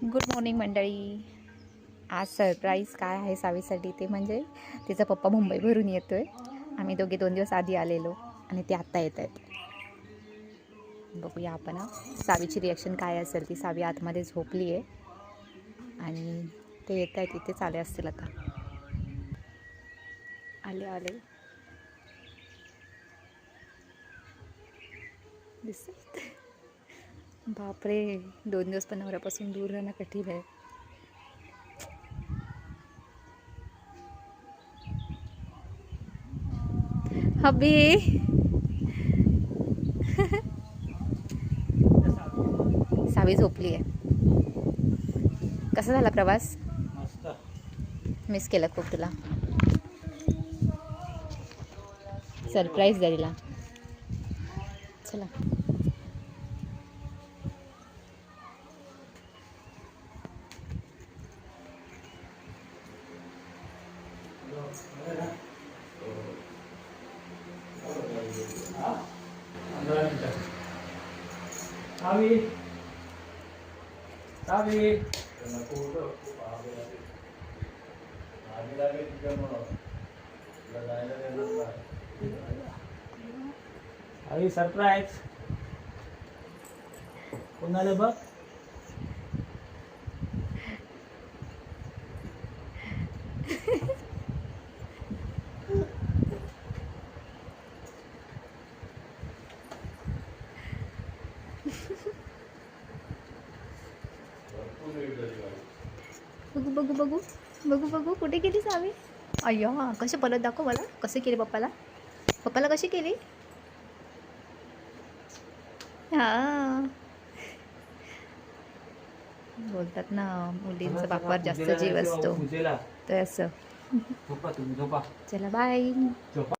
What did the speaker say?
Good morning मंडळी. आज surprise काय आहे सावीसाठी ते म्हणजे तिचा पप्पा मुंबईवरून येतो आहे. आम्ही दोघे 2 दिवस आधी आलेलो आणि ते आत्ता येत आहेत. बघूया आपण सावीची रिॲक्शन काय असेल. ती सावी आतमध्ये झोपली आहे आणि ते येत आहेत. इथेच आले असतील आता. आले आले दिसत. बापरे, 2 दिवस पण नवऱ्यापासून दूर राहणं कठीण आहे. हबी सावी झोपली आहे. कसा झाला प्रवास? मिस केलं खूप तुला. सरप्राईज द्यायला चला. सरप्राईज कोणाला बघ. बघू बघू बघू बघू बघू कुठे गेली सावी? अय्या, कसे परत दाखव मला. कसे केले पप्पाला कशी केली? हां, बोलतात ना मुलींचा बापावर जास्त जीव असतो. तर असं. झोपा तुम्ही झोपा. चला बाय. झोपा.